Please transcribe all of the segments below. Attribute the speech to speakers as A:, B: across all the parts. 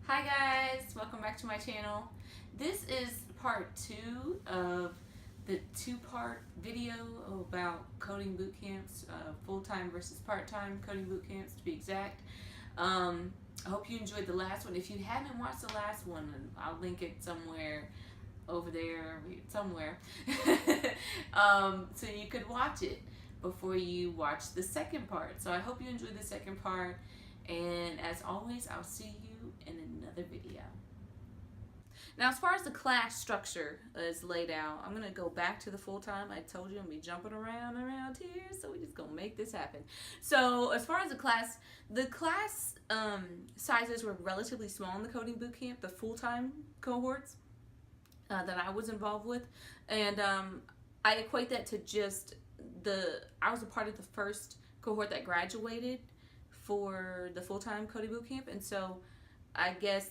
A: Hi guys, welcome back to my channel. This is part 2 of the two-part video about coding boot camps, full-time versus part-time coding boot camps to be exact. I hope you enjoyed the last one. If you haven't watched the last one, I'll link it somewhere over there, somewhere, so you could watch it before you watch the second part. So I hope you enjoyed the second part, and as always, I'll see you in another video. Now, as far as the class structure is laid out, I'm going to go back to the full-time. I told you I'm going to be jumping around here, so we're just going to make this happen. So as far as the class sizes were relatively small in the coding bootcamp, the full-time cohorts that I was involved with, and I equate that to just I was a part of the first cohort that graduated for the full-time coding bootcamp, and so I guess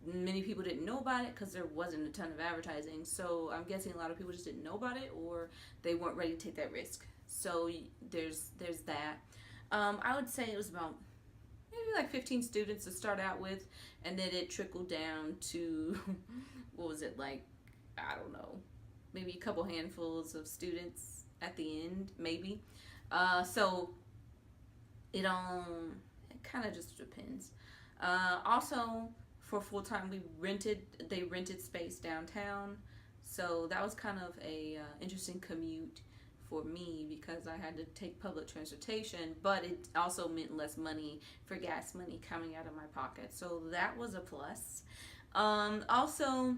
A: many people didn't know about it because there wasn't a ton of advertising. So I'm guessing a lot of people just didn't know about it, or they weren't ready to take that risk. So there's that. I would say it was about maybe like 15 students to start out with, and then it trickled down to what was it, like, I don't know, maybe a couple handfuls of students at the end, maybe. So it kind of just depends. Also, for full-time, they rented space downtown, so that was kind of a interesting commute for me because I had to take public transportation, but it also meant less money for gas money coming out of my pocket, so that was a plus. Also,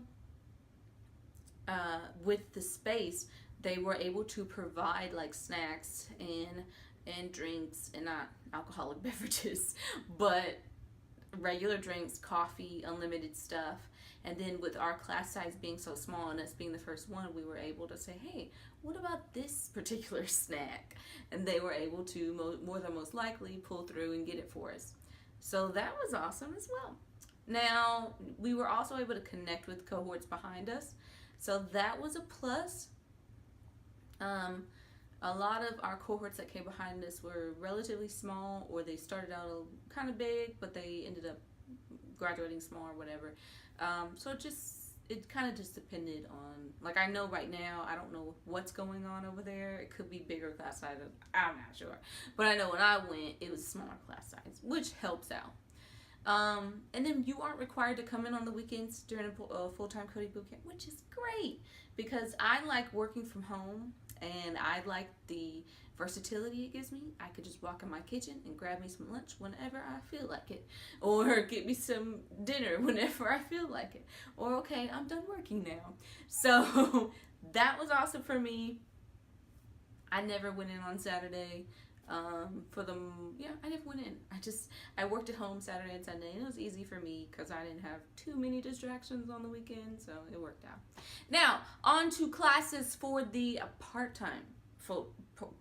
A: with the space, they were able to provide like snacks and drinks, and not alcoholic beverages, but regular drinks, coffee, unlimited stuff. And then with our class size being so small and us being the first one, we were able to say, hey, what about this particular snack? And they were able to more than most likely pull through and get it for us. So that was awesome as well. Now, we were also able to connect with cohorts behind us, so that was a plus. A lot of our cohorts that came behind us were relatively small, or they started out kind of big, but they ended up graduating small or whatever. So it kind of just depended on, like, I know right now, I don't know what's going on over there. It could be bigger class sizes, I'm not sure. But I know when I went, it was smaller class size, which helps out. And then you aren't required to come in on the weekends during a full-time coding bootcamp, which is great because I like working from home. And I like the versatility it gives me. I could just walk in my kitchen and grab me some lunch whenever I feel like it. Or get me some dinner whenever I feel like it. Or, okay, I'm done working now. So that was awesome for me. I never went in on Saturday. I never went in. I worked at home Saturday and Sunday, and it was easy for me because I didn't have too many distractions on the weekend, so it worked out. Now, on to classes for the part-time full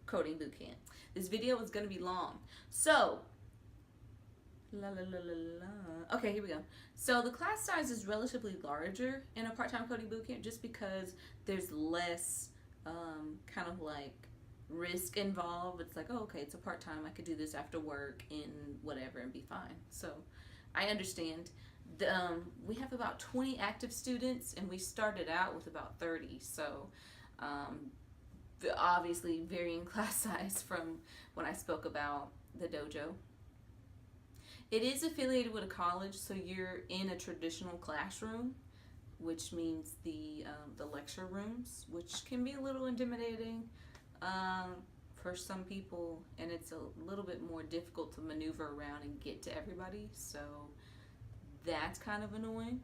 A: coding bootcamp. This video is going to be long, so okay, here we go. So the class size is relatively larger in a part-time coding bootcamp just because there's less kind of like risk involved. It's like, oh, okay, it's a part-time, I could do this after work and whatever and be fine. So I understand. We have about 20 active students, and we started out with about 30, so obviously varying class size from when I spoke about the dojo. It is affiliated with a college, so you're in a traditional classroom, which means the lecture rooms, which can be a little intimidating for some people, and it's a little bit more difficult to maneuver around and get to everybody, so that's kind of annoying.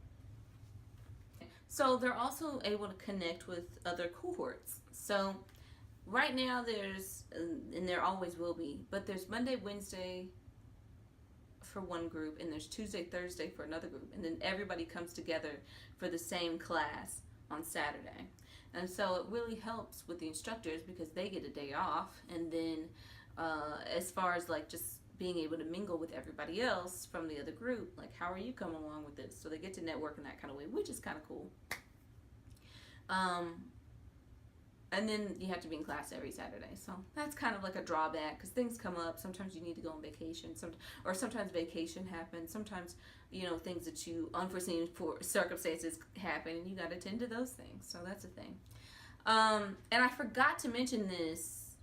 A: So they're also able to connect with other cohorts. So right now there's, and there always will be, but there's Monday, Wednesday for one group, and there's Tuesday, Thursday for another group, and then everybody comes together for the same class on Saturday. And so it really helps with the instructors because they get a day off, and then as far as like just being able to mingle with everybody else from the other group, like, how are you coming along with this? So they get to network in that kind of way, which is kind of cool. And then you have to be in class every Saturday. So that's kind of like a drawback because things come up. Sometimes you need to go on vacation. Or sometimes vacation happens. Sometimes, things that you unforeseen for circumstances happen and you got to attend to those things. So that's a thing. And I forgot to mention this.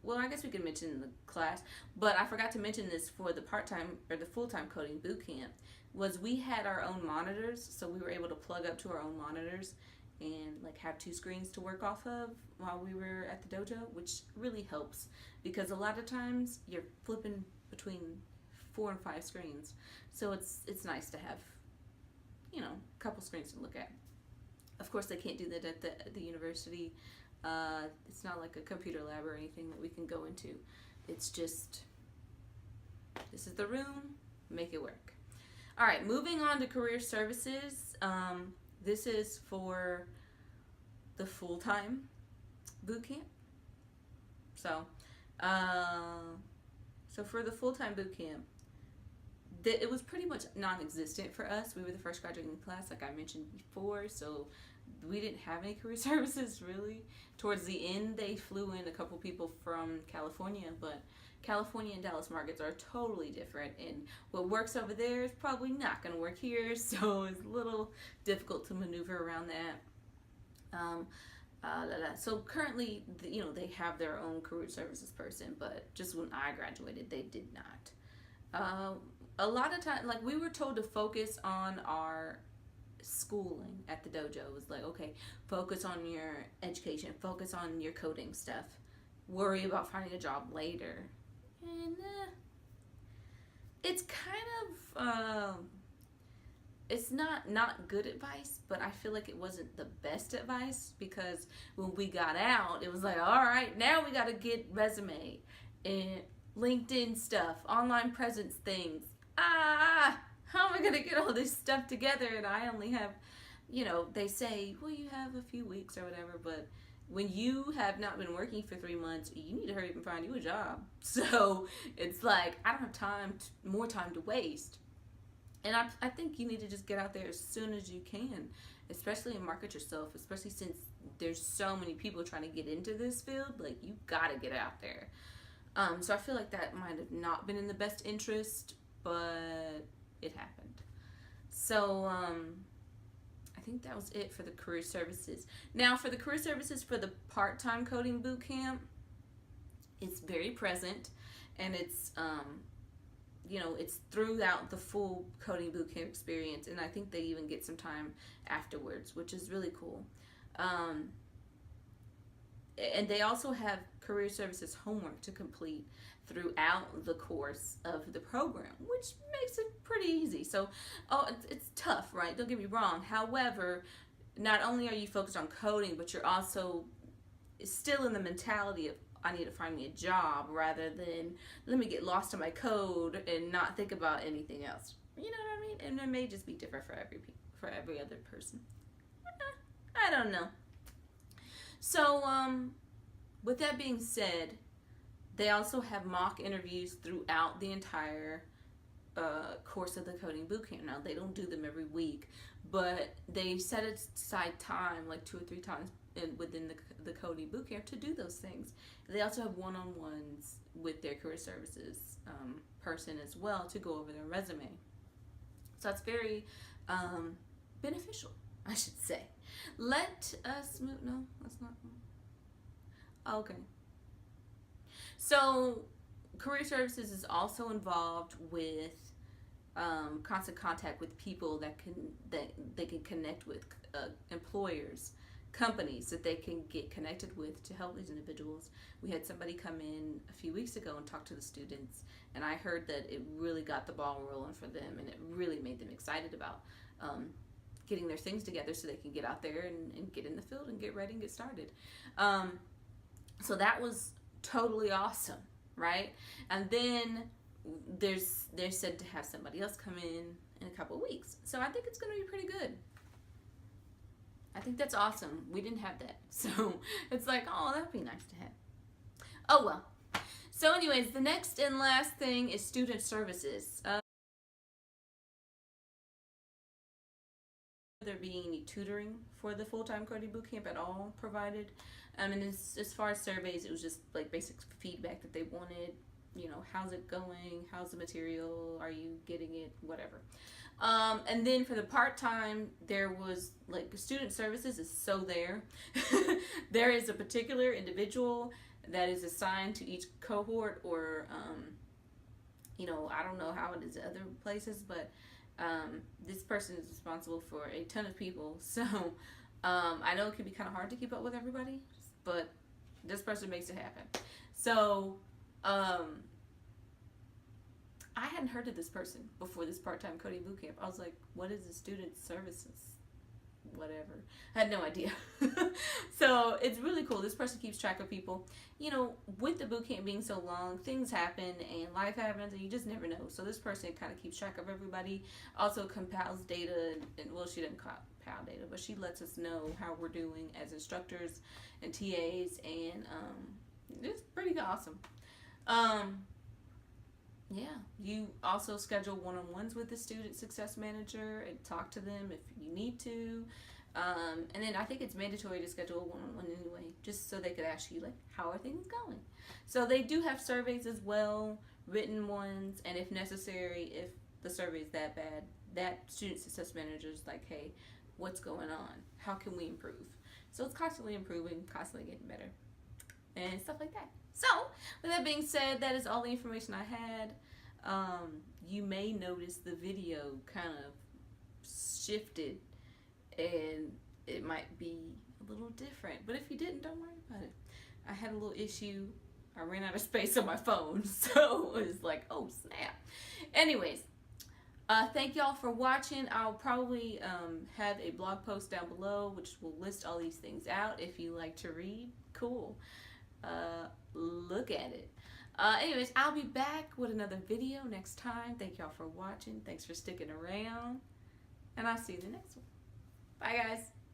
A: Well, I guess we could mention in the class, but I forgot to mention this for the part-time or the full-time coding bootcamp. Was we had our own monitors, so we were able to plug up to our own monitors and like have 2 screens to work off of while we were at the dojo, which really helps because a lot of times you're flipping between 4 and 5 screens. So it's nice to have, a couple screens to look at. Of course, they can't do that at the university. It's not like a computer lab or anything that we can go into. It's just, this is the room, make it work. All right, moving on to career services. This is for the full-time bootcamp. So for the full-time bootcamp, it was pretty much non-existent for us. We were the first graduating class, like I mentioned before, so we didn't have any career services really. Towards the end, they flew in a couple people from California, but California and Dallas markets are totally different, and what works over there is probably not going to work here, so it's a little difficult to maneuver around that. So currently, they have their own career services person, but just when I graduated, they did not. A lot of time, like we were told to focus on our schooling at the dojo. It was like, okay, focus on your education, focus on your coding stuff, worry about finding a job later. And it's kind of it's not good advice, but I feel like it wasn't the best advice because when we got out, it was like, all right, now we got to get resume and LinkedIn stuff, online presence things. How am I gonna get all this stuff together? And I only have, they say, well, you have a few weeks or whatever, but when you have not been working for 3 months, you need to hurry up and find you a job. So it's like, I don't have more time to waste. And I think you need to just get out there as soon as you can, especially and market yourself, especially since there's so many people trying to get into this field. Like, you gotta get out there. So I feel like that might have not been in the best interest, but it happened. So I think that was it for the career services. Now for the career services for the part-time coding bootcamp, it's very present, and it's it's throughout the full coding bootcamp experience, and I think they even get some time afterwards, which is really cool. And they also have career services homework to complete throughout the course of the program, which makes it pretty easy. So, it's tough, right? Don't get me wrong. However, not only are you focused on coding, but you're also still in the mentality of, I need to find me a job, rather than let me get lost in my code and not think about anything else. You know what I mean? And it may just be different for every other person. I don't know. So, with that being said, they also have mock interviews throughout the entire course of the coding bootcamp. Now, they don't do them every week, but they set aside time, like 2 or 3 times within the coding bootcamp to do those things. They also have one-on-ones with their career services person as well to go over their resume. So it's very beneficial, I should say. Let us move. No, that's not. Okay. So, career services is also involved with constant contact with people that they can connect with, employers, companies that they can get connected with to help these individuals. We had somebody come in a few weeks ago and talk to the students, and I heard that it really got the ball rolling for them, and it really made them excited about getting their things together so they can get out there and get in the field and get ready and get started. So that was totally awesome, right? And then they're said to have somebody else come in a couple of weeks. So I think it's going to be pretty good. I think that's awesome. We didn't have that. So it's like, oh, that'd be nice to have. Oh, well. So anyways, the next and last thing is student services. there being any tutoring for the full-time coding bootcamp at all provided. And as far as surveys, it was just like basic feedback that they wanted. You know, how's it going? How's the material? Are you getting it? Whatever. And then for the part-time, there was like student services is so there. There is a particular individual that is assigned to each cohort, or you know, I don't know how it is at other places, but this person is responsible for a ton of people. So I know it can be kind of hard to keep up with everybody, but this person makes it happen. So I hadn't heard of this person before this part-time coding bootcamp. I was like, what is the student services? Whatever. I had no idea. So it's really cool. This person keeps track of people. You know, with the bootcamp being so long, things happen and life happens and you just never know. So this person kind of keeps track of everybody. Also compiles data, and well, she doesn't compile data, but she lets us know how we're doing as instructors and TAs, and it's pretty awesome. Yeah, you also schedule one-on-ones with the student success manager and talk to them if you need to. And then I think it's mandatory to schedule a one-on-one anyway, just so they could ask you, like, how are things going? So they do have surveys as well, written ones, and if necessary, if the survey is that bad, that student success manager is like, hey, what's going on? How can we improve? So it's constantly improving, constantly getting better, and stuff like that. So, with that being said, that is all the information I had. You may notice the video kind of shifted, and it might be a little different. But if you didn't, don't worry about it. I had a little issue. I ran out of space on my phone, so it was like, oh, snap. Anyways, thank y'all for watching. I'll probably have a blog post down below, which will list all these things out. If you like to read, cool. Look at it. Anyways, I'll be back with another video next time. Thank y'all for watching. Thanks for sticking around. And I'll see you in the next one. Bye, guys.